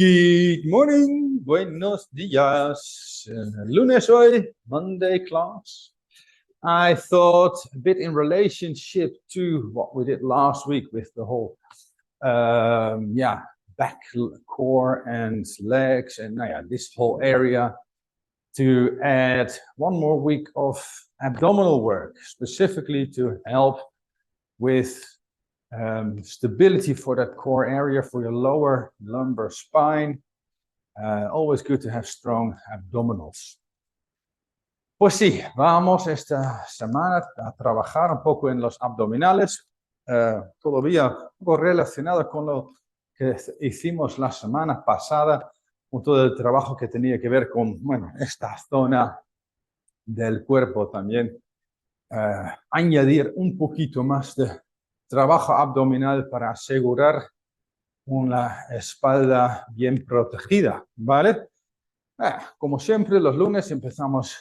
Good morning, buenos días. Lunes hoy, Monday class. I thought a bit in relationship to what we did last week with the whole, back, core and legs and this whole area, to add one more week of abdominal work, specifically to help with stability for that core area, for your lower lumbar spine. Always good to have strong abdominals. Pues sí, vamos esta semana a trabajar un poco en los abdominales, todavía un poco relacionado con lo que hicimos la semana pasada, con todo el trabajo que tenía que ver con, esta zona del cuerpo también. Añadir un poquito más de trabajo abdominal para asegurar una espalda bien protegida, ¿vale? Como siempre, los lunes empezamos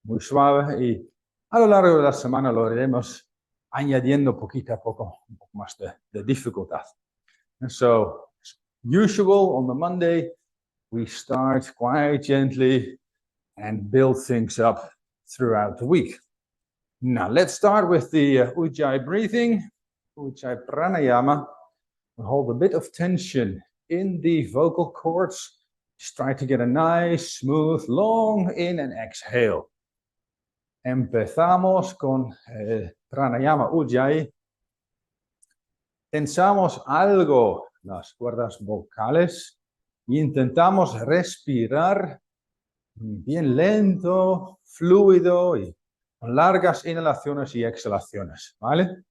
muy suave y a lo largo de la semana lo iremos añadiendo poquito a poco un poco más de dificultad. And so, as usual, on the Monday, we start quite gently and build things up throughout the week. Now, let's start with the Ujjayi breathing, Ujjayi pranayama. We hold a bit of tension in the vocal cords. Just try to get a nice, smooth, long in and exhale. Empezamos con pranayama Ujjayi. Tensamos algo las cuerdas vocales e intentamos respirar bien lento, fluido y con largas inhalaciones y exhalaciones, ¿vale?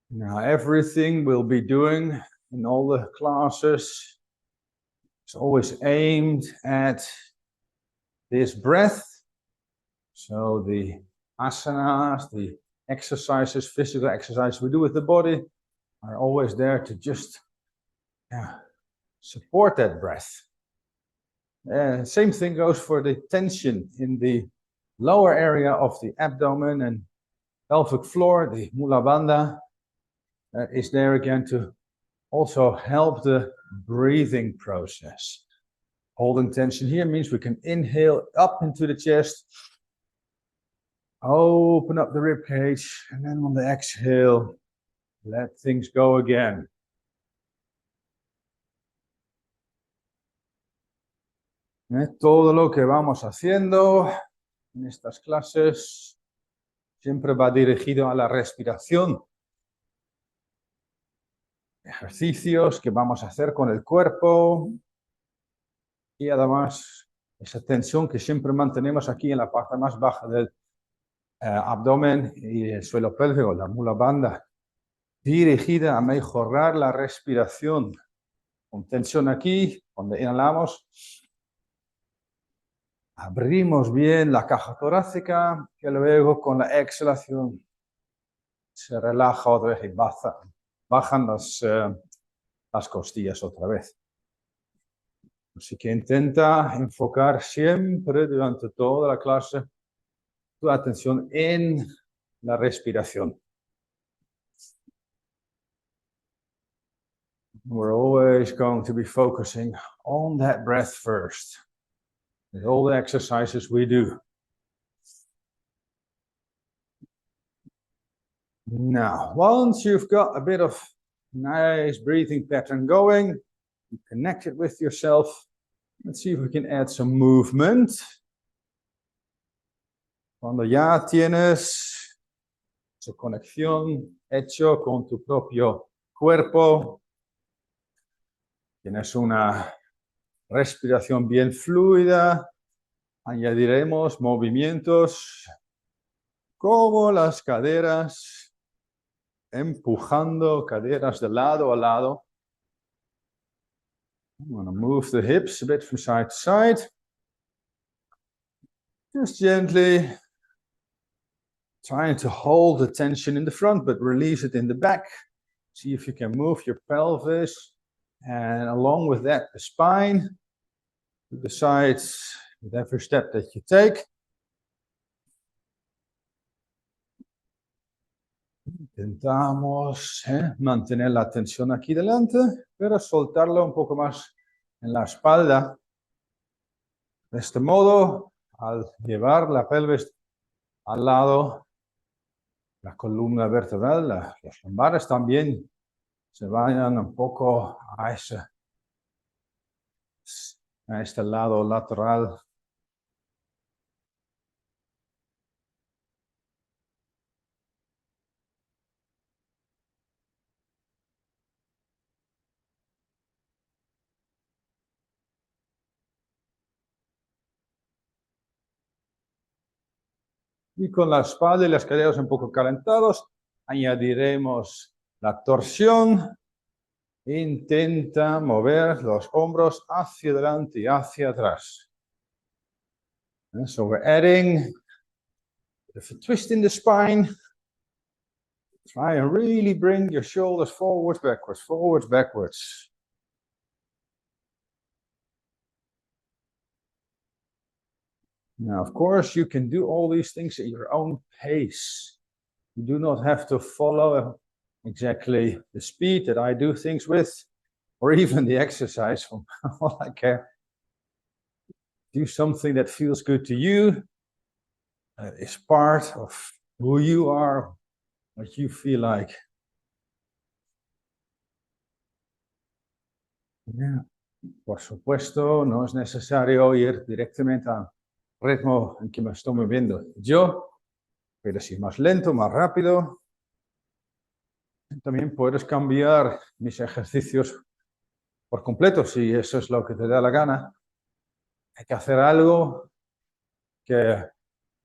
Now, everything we'll be doing in all the classes is always aimed at this breath. So the asanas, the exercises, physical exercises we do with the body are always there to just support that breath. Same thing goes for the tension in the lower area of the abdomen and pelvic floor, the mula bandha. That is there again to also help the breathing process. Holding tension here means we can inhale up into the chest, open up the rib cage, and then on the exhale, let things go again. Todo lo que vamos haciendo en estas clases siempre va dirigido a la respiración. Ejercicios que vamos a hacer con el cuerpo y además esa tensión que siempre mantenemos aquí en la parte más baja del abdomen y el suelo pélvico, la mula bandha, dirigida a mejorar la respiración. Con tensión aquí, cuando inhalamos, abrimos bien la caja torácica, que luego con la exhalación se relaja otra vez y bajan las costillas otra vez. Así que intenta enfocar siempre durante toda la clase tu atención en la respiración. We're always going to be focusing on that breath first, with all the exercises we do. Now, once you've got a bit of nice breathing pattern going, you connect it with yourself. Let's see if we can add some movement. Cuando ya tienes esa conexión hecho con tu propio cuerpo, tienes una respiración bien fluida, añadiremos movimientos como las caderas, empujando caderas de lado a lado. I'm going to move the hips a bit from side to side. Just gently trying to hold the tension in the front, but release it in the back. See if you can move your pelvis, and along with that, the spine to the sides, with every step that you take. Intentamos mantener la tensión aquí delante, pero soltarla un poco más en la espalda. De este modo, al llevar la pelvis al lado, la columna vertebral, los lumbares también se vayan un poco a este lado lateral. Y con la espalda y las caderas un poco calentados, añadiremos la torsión. Intenta mover los hombros hacia adelante y hacia atrás. So we're adding a twist in the spine. Try and really bring your shoulders forwards, backwards, forwards, backwards. Now, of course, you can do all these things at your own pace. You do not have to follow exactly the speed that I do things with, or even the exercise from all I care. Do something that feels good to you, is part of who you are, what you feel like. Yeah. Por supuesto, no es necesario ir directamente al ritmo en que me estoy moviendo yo, pero si más lento, más rápido. También puedes cambiar mis ejercicios por completo si eso es lo que te da la gana. Hay que hacer algo que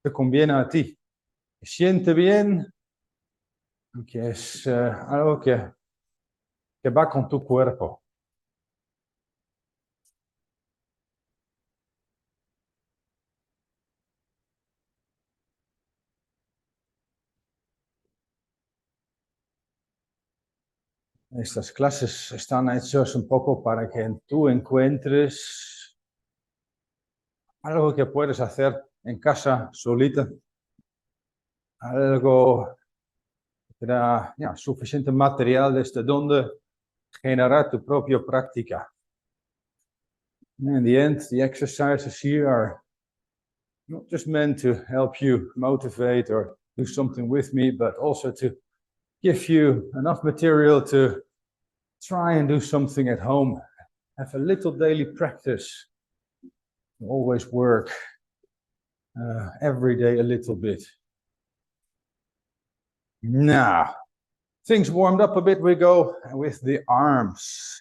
te conviene a ti, que siente bien y que es algo que va con tu cuerpo. Estas clases están hechas un poco para que tú encuentres algo que puedes hacer en casa solita, algo que te da suficiente material desde donde generar tu propia práctica. In the end, the exercises here are not just meant to help you motivate or do something with me, but also to give you enough material to try and do something at home. Have a little daily practice. Always work every day a little bit. Now, things warmed up a bit, we go with the arms.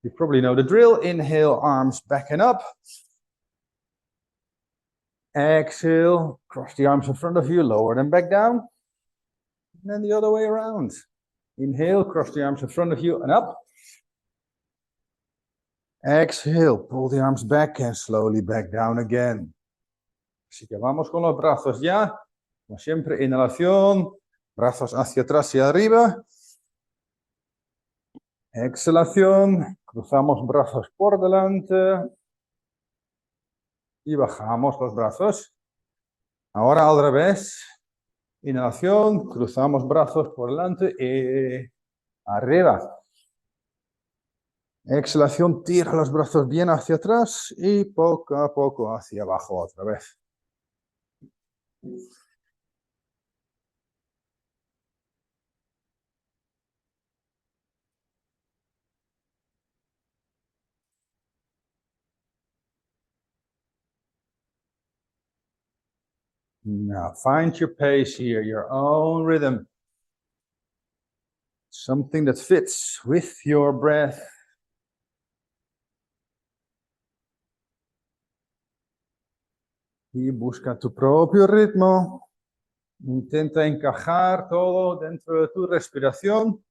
You probably know the drill. Inhale, arms back and up. Exhale, cross the arms in front of you, lower them back down. And then the other way around. Inhale, cross the arms in front of you and up. Exhale, pull the arms back and slowly back down again. Así que vamos con los brazos ya. Como siempre, inhalación, brazos hacia atrás y arriba. Exhalación, cruzamos brazos por delante. Y bajamos los brazos. Ahora al revés. Inhalación, cruzamos brazos por delante y arriba. Exhalación, tira los brazos bien hacia atrás y poco a poco hacia abajo otra vez. Now find your pace here, your own rhythm. Something that fits with your breath. Y busca tu propio ritmo. Intenta encajar todo dentro de tu respiración.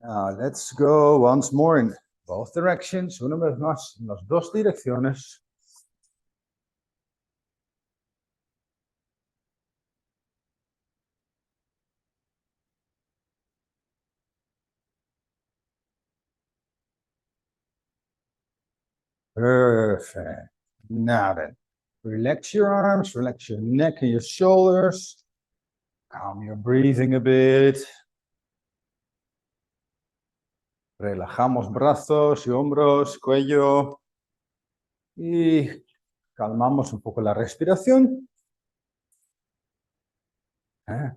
Now let's go once more in both directions. Una vez más en las dos direcciones. Perfect. Now then, relax your arms, relax your neck and your shoulders. Calm your breathing a bit. Relajamos brazos y hombros, cuello. Y calmamos un poco la respiración.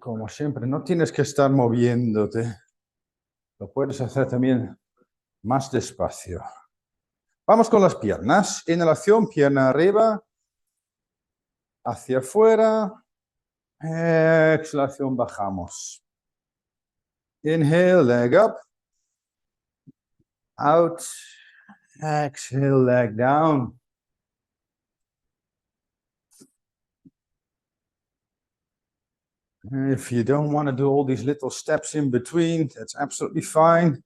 Como siempre, no tienes que estar moviéndote. Lo puedes hacer también más despacio. Vamos con las piernas. Inhalación, pierna arriba. Hacia afuera. Exhalación, bajamos. Inhale, leg up. Out. Exhale, leg down. If you don't want to do all these little steps in between, that's absolutely fine.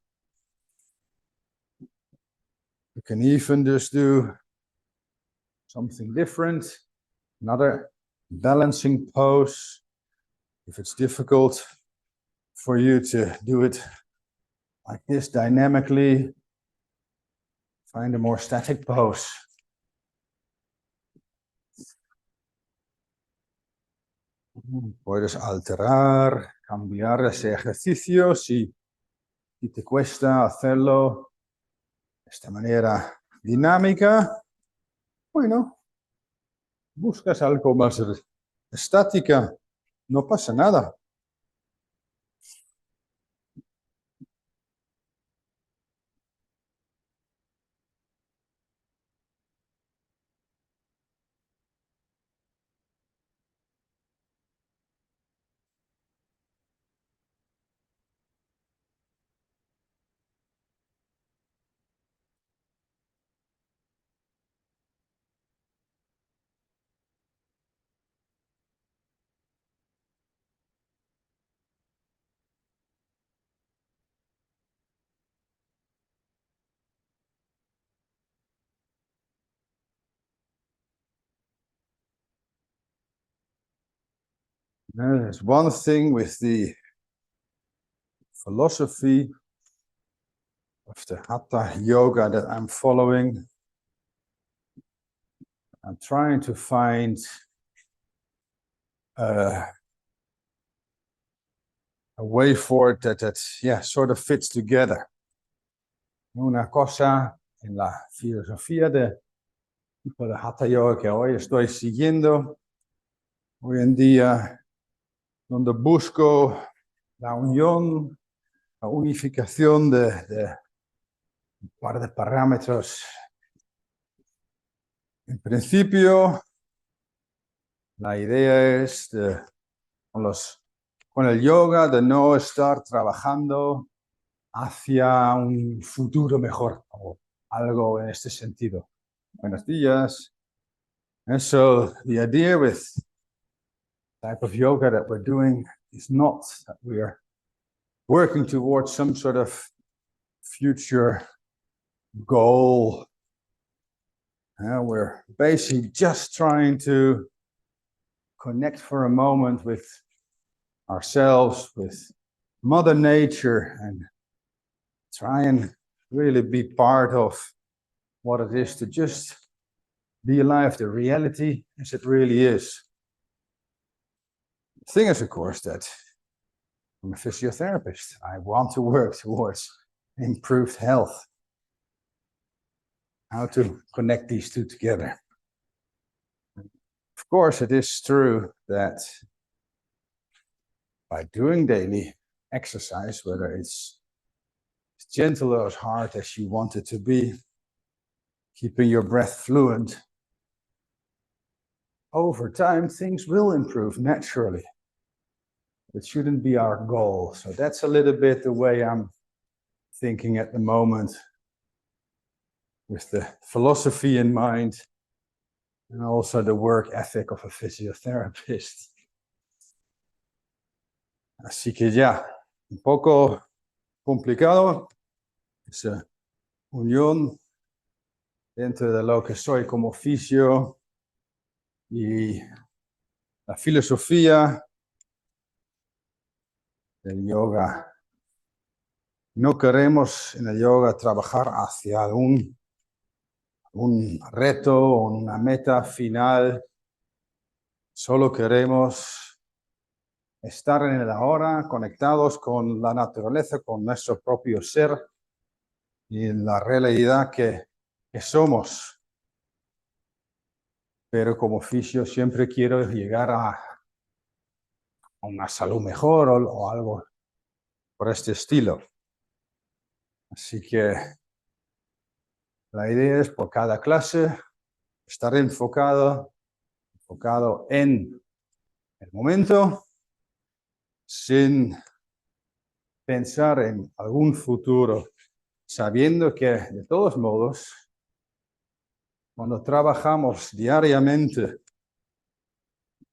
You can even just do something different. Another balancing pose. If it's difficult for you to do it like this dynamically, find a more static pose. Puedes alterar, cambiar ese ejercicio si te cuesta hacerlo de esta manera dinámica. Bueno, buscas algo más estática, no pasa nada. There's one thing with the philosophy of the Hatha Yoga that I'm following. I'm trying to find a way forward that sort of fits together. Una cosa en la filosofía de Hatha Yoga que hoy estoy siguiendo, hoy en día, donde busco la unión, la unificación de un par de parámetros. En principio, la idea es con el yoga de no estar trabajando hacia un futuro mejor o algo en este sentido. Buenos días. And so the idea with type of yoga that we're doing is not that we are working towards some sort of future goal. We're basically just trying to connect for a moment with ourselves, with Mother Nature, and try and really be part of what it is to just be alive, the reality as it really is. The thing is, of course, that I'm a physiotherapist. I want to work towards improved health. How to connect these two together. Of course, it is true that by doing daily exercise, whether it's as gentle or as hard as you want it to be, keeping your breath fluent, over time, things will improve naturally. It shouldn't be our goal. So that's a little bit the way I'm thinking at the moment, with the philosophy in mind and also the work ethic of a physiotherapist. Así que ya, un poco complicado, esa unión dentro de lo que soy como fisio y la filosofía del yoga. No queremos en el yoga trabajar hacia un reto o una meta final. Solo queremos estar en el ahora, conectados con la naturaleza, con nuestro propio ser y la realidad que somos. Pero como fisio siempre quiero llegar a una salud mejor o algo por este estilo. Así que la idea es por cada clase estar enfocado en el momento, sin pensar en algún futuro, sabiendo que de todos modos, cuando trabajamos diariamente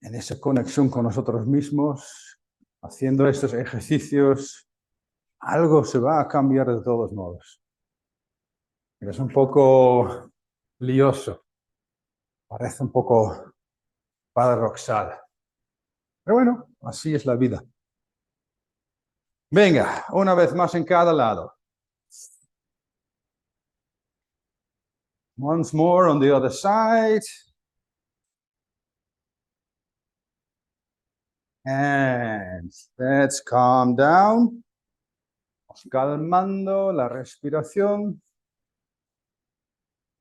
en esa conexión con nosotros mismos, haciendo estos ejercicios, algo se va a cambiar de todos modos. Es un poco lioso, parece un poco paradoxal. Pero bueno, así es la vida. Venga, una vez más en cada lado. Once more on the other side. And let's calm down. Vamos calmando la respiración,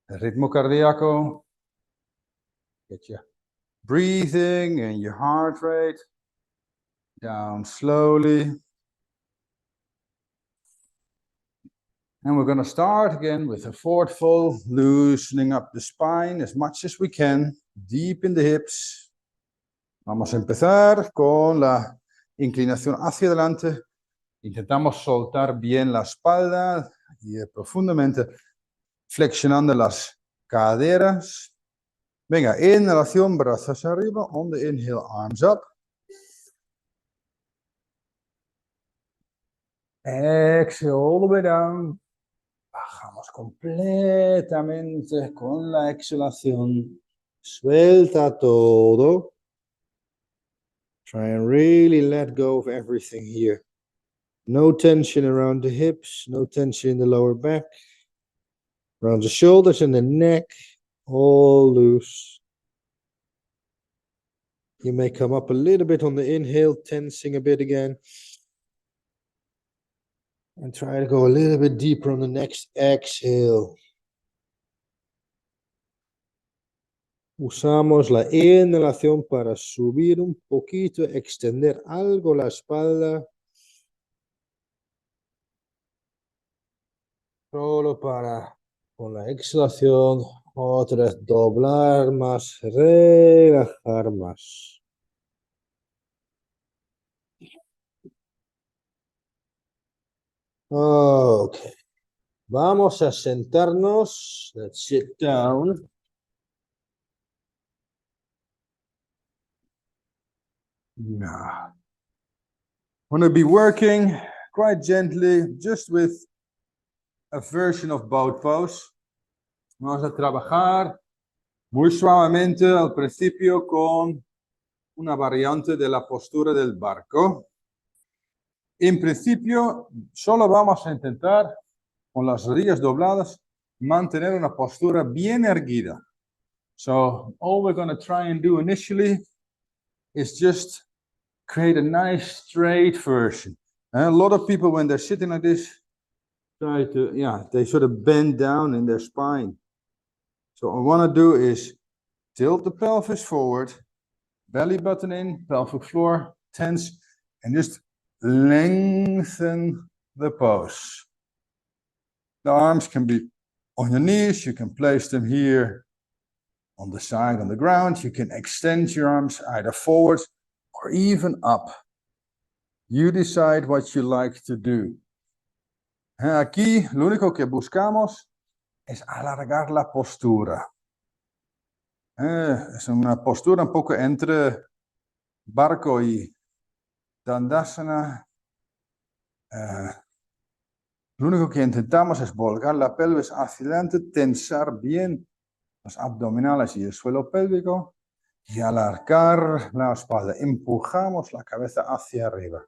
el ritmo cardíaco. Get your breathing and your heart rate down slowly. And we're going to start again with a forward fold, loosening up the spine as much as we can, deep in the hips. Vamos a empezar con la inclinación hacia adelante. Intentamos soltar bien la espalda y profundamente flexionando las caderas. Venga, inhalación, brazos hacia arriba. On the inhale, arms up. Exhale all the way down. Bajamos completamente con la exhalación. Suelta todo. Try and really let go of everything here. No tension around the hips, no tension in the lower back. Around the shoulders and the neck, all loose. You may come up a little bit on the inhale, tensing a bit again. And try to go a little bit deeper on the next exhale. Usamos la inhalación para subir un poquito, extender algo la espalda. Solo para, con la exhalación, otra vez doblar más, relajar más. Ok. Vamos a sentarnos. Let's sit down. Now, I'm going to be working quite gently, just with a version of boat pose. Vamos a trabajar muy suavemente al principio con una variante de la postura del barco. En principio, solo vamos a intentar, con las rodillas dobladas, mantener una postura bien erguida. So, all we're going to try and do initially is just create a nice straight version. And a lot of people, when they're sitting like this, try to, they sort of bend down in their spine. So what I want to do is tilt the pelvis forward, belly button in, pelvic floor, tense, and just lengthen the pose. The arms can be on your knees. You can place them here on the side, on the ground. You can extend your arms either forward or even up. You decide what you like to do. Aquí lo único que buscamos es alargar la postura. Es una postura un poco entre barco y dandasana. Lo único que intentamos es volcar la pelvis hacia adelante, tensar bien los abdominales y el suelo pélvico y alargar la espalda. Empujamos la cabeza hacia arriba.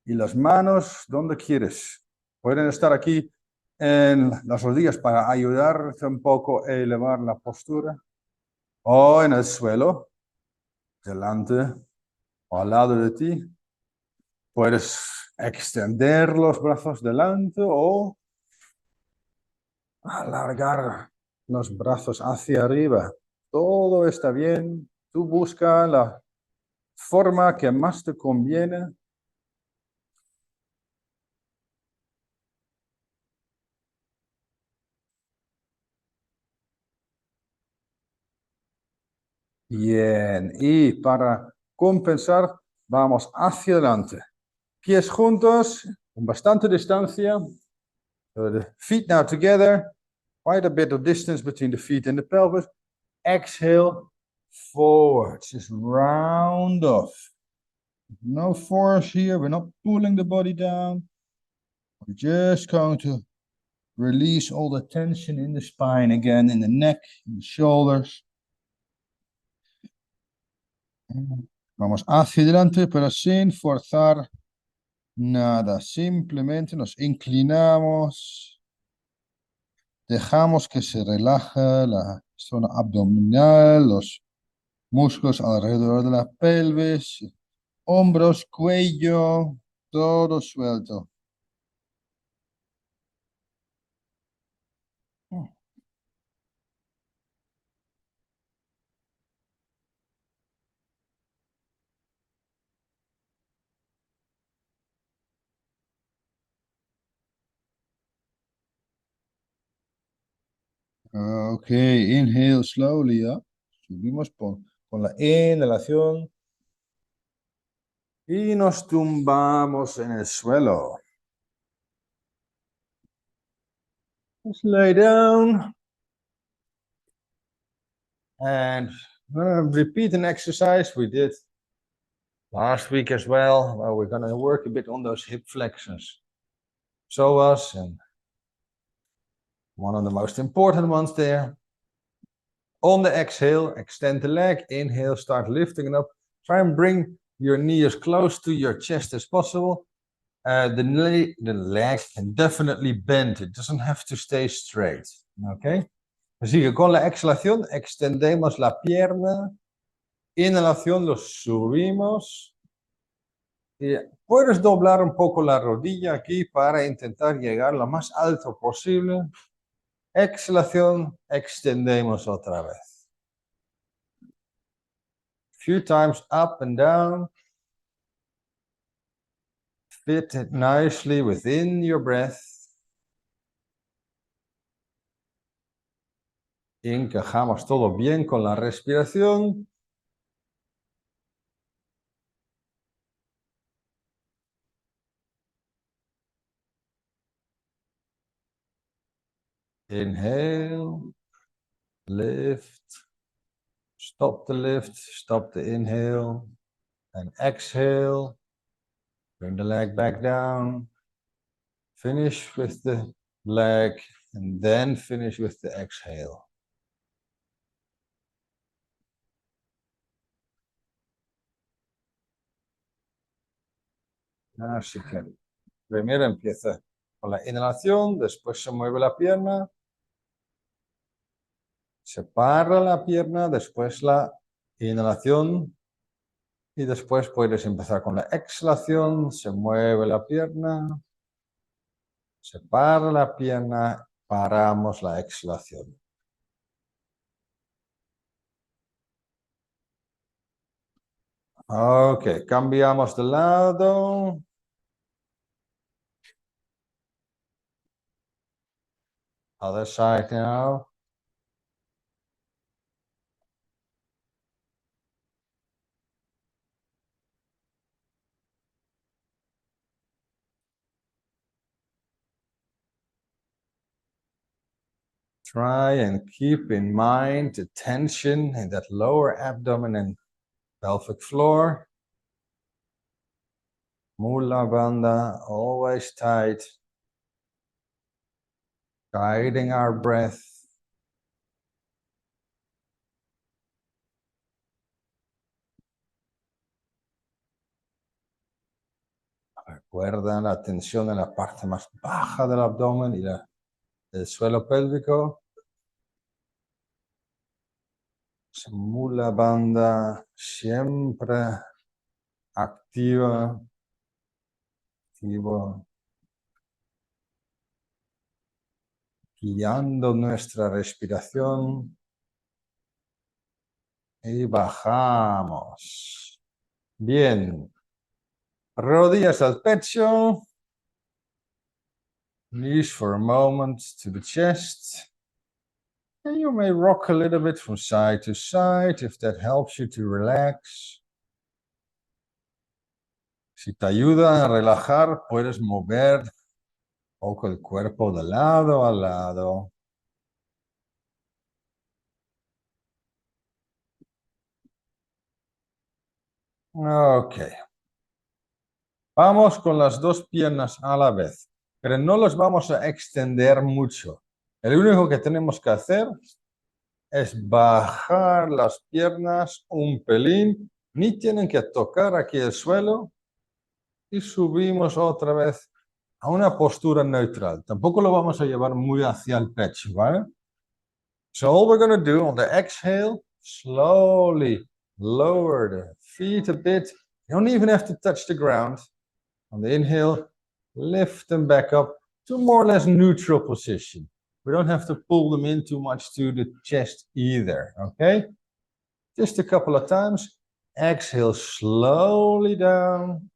Y las manos, donde quieres. Pueden estar aquí en las rodillas para ayudarte un poco a elevar la postura. O en el suelo, delante o al lado de ti. Puedes extender los brazos delante o alargar los brazos hacia arriba. Todo está bien. Tú busca la forma que más te conviene. Bien. Y para compensar, vamos hacia adelante. Pies juntos, con bastante distancia. So the feet now together. Quite a bit of distance between the feet and the pelvis. Exhale, forward. Just round off. No force here. We're not pulling the body down. We're just going to release all the tension in the spine again, in the neck, in the shoulders. Vamos hacia adelante, pero sin forzar nada. Simplemente nos inclinamos. Dejamos que se relaje la zona abdominal, los músculos alrededor de la pelvis, hombros, cuello, todo suelto. Ok, inhale slowly, ¿ya? Subimos con la inhalación y nos tumbamos en el suelo. Just lay down and repeat an exercise we did last week as well, where we're going to work a bit on those hip flexors. Psoas, and one of the most important ones there. On the exhale, extend the leg. Inhale, start lifting it up. Try and bring your knee as close to your chest as possible. The leg can definitely bend. It doesn't have to stay straight. Okay? Así que con la exhalación extendemos la pierna. Inhalación, lo subimos. Y puedes doblar un poco la rodilla aquí para intentar llegar lo más alto posible. Exhalación, extendemos otra vez. Few times up and down. Fit it nicely within your breath. Encajamos todo bien con la respiración. Inhale, lift, stop the lift, stop the inhale, and exhale. Bring the leg back down. Finish with the leg, and then finish with the exhale. Así que primero empieza con la inhalación, después se mueve la pierna, separa la pierna, después la inhalación y después puedes empezar con la exhalación, se mueve la pierna, separa la pierna, paramos la exhalación. Ok, cambiamos de lado. Other side now. Try and keep in mind the tension in that lower abdomen and pelvic floor. Mula bandha, always tight. guiding our breath. Recuerda la tensión en la parte más baja del abdomen y del suelo pélvico. Mula banda siempre activa, guiando nuestra respiración y bajamos. Bien. Rodillas al pecho. Knees for a moment to the chest. And you may rock a little bit from side to side if that helps you to relax. Si te ayuda a relajar, puedes mover un poco el cuerpo de lado a lado. Ok. Vamos con las dos piernas a la vez, pero no los vamos a extender mucho. El único que tenemos que hacer es bajar las piernas un pelín. Ni tienen que tocar aquí el suelo. Y subimos otra vez a una postura neutral. Tampoco lo vamos a llevar muy hacia el pecho, ¿vale? So all we're going to do on the exhale, slowly lower the feet a bit. You don't even have to touch the ground. On the inhale, lift them back up to more or less neutral position. We don't have to pull them in too much to the chest either, okay? Just a couple of times. Exhale slowly down.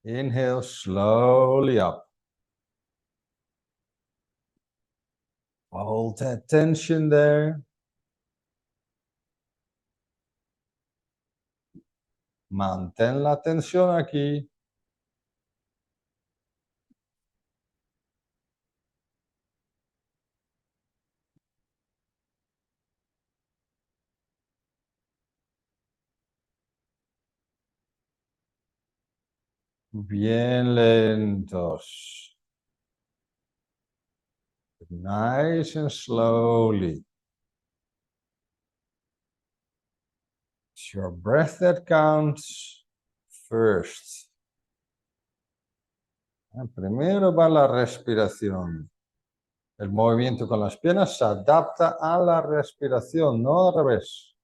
Inhale slowly up. Hold that tension there. Mantén la tensión aquí. Bien lentos. Nice and slowly. It's your breath that counts first. Primero va la respiración. El movimiento con las piernas se adapta a la respiración, no al revés.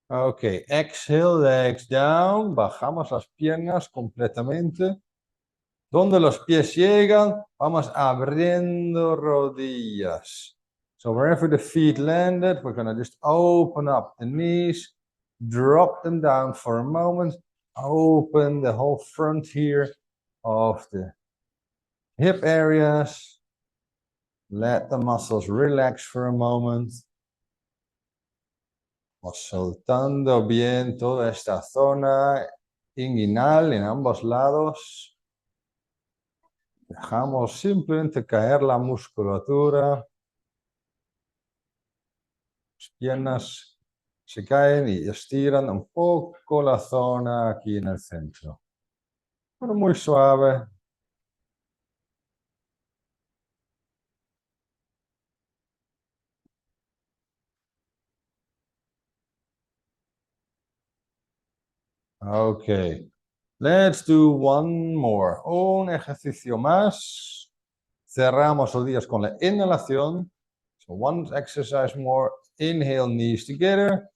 Ok, exhale, legs down, bajamos las piernas completamente. Donde los pies llegan, vamos abriendo rodillas. So wherever the feet landed, we're going to just open up the knees, drop them down for a moment, open the whole front here of the hip areas. Let the muscles relax for a moment. Soltando bien toda esta zona inguinal en ambos lados. Dejamos simplemente caer la musculatura. Las piernas se caen y estiran un poco la zona aquí en el centro. Pero muy suave. Ok. Let's do one more. Un ejercicio más. Cerramos los días con la inhalación. So one exercise more. Inhale, knees together.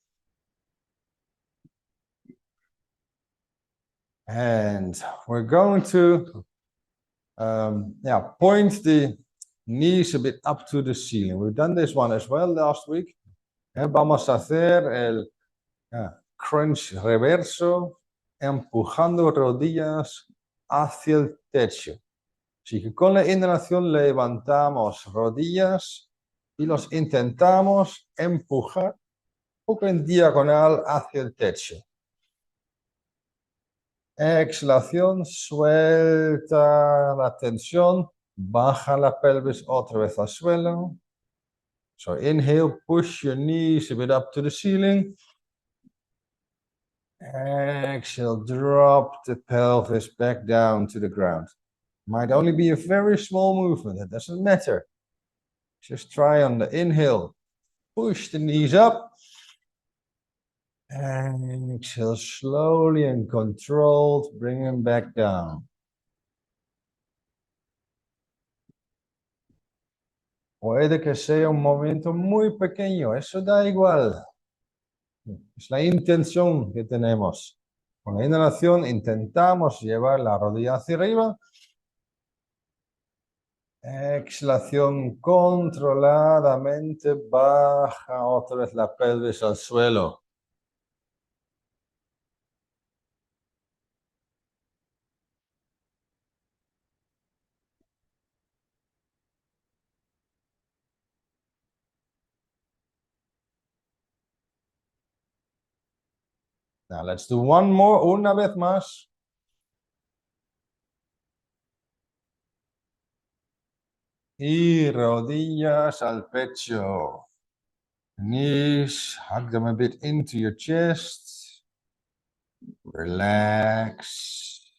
And we're going to point the knees a bit up to the ceiling. We've done this one as well last week. Vamos a hacer el crunch reverso, empujando rodillas hacia el techo. Así que con la inhalación levantamos rodillas y los intentamos empujar un poco en diagonal hacia el techo. Exhalación, suelta la tensión, baja la pelvis otra vez al suelo. So inhale, push your knees a bit up to the ceiling. Exhale, drop the pelvis back down to the ground. Might only be a very small movement, it doesn't matter. Just try on the inhale, push the knees up. And exhale slowly and controlled, bring them back down. Puede que sea un movimiento muy pequeño, eso da igual. Es la intención que tenemos. Con la inhalación intentamos llevar la rodilla hacia arriba. Exhalación controladamente baja otra vez la pelvis al suelo. Now let's do one more, una vez más. Y rodillas al pecho. Knees, hug them a bit into your chest. Relax.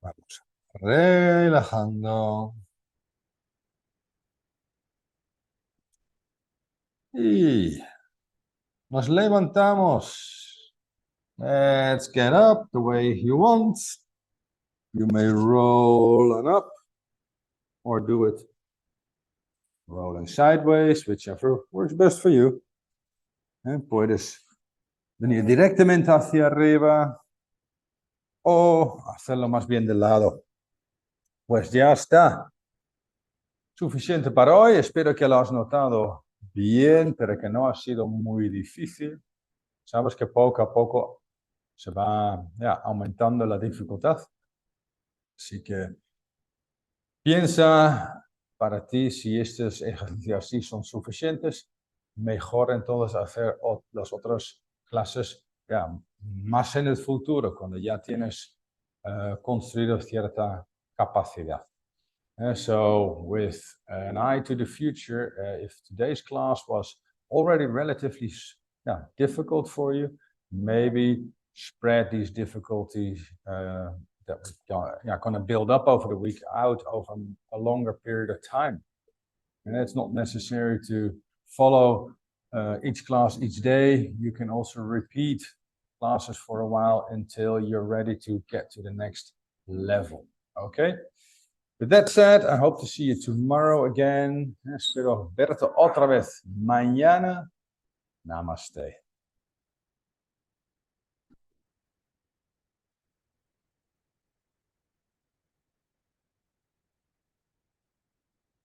Vamos relajando. Y nos levantamos. Let's get up the way you want. You may roll on up or do it rolling sideways, whichever works best for you. Puedes venir directamente hacia arriba o hacerlo más bien de lado. Pues ya está. Suficiente para hoy. Espero que lo has notado bien, pero que no ha sido muy difícil. Sabes que poco a poco se va aumentando la dificultad. Así que piensa para ti si estos ejercicios así son suficientes. Mejor entonces hacer las otras clases más en el futuro, cuando ya tienes construido cierta capacidad. So with an eye to the future, if today's class was already relatively difficult for you, maybe spread these difficulties that we're going to build up over the week out over a longer period of time. And it's not necessary to follow each class each day. You can also repeat classes for a while until you're ready to get to the next level. Okay? With that said, I hope to see you tomorrow again. Espero verte otra vez mañana. Namaste.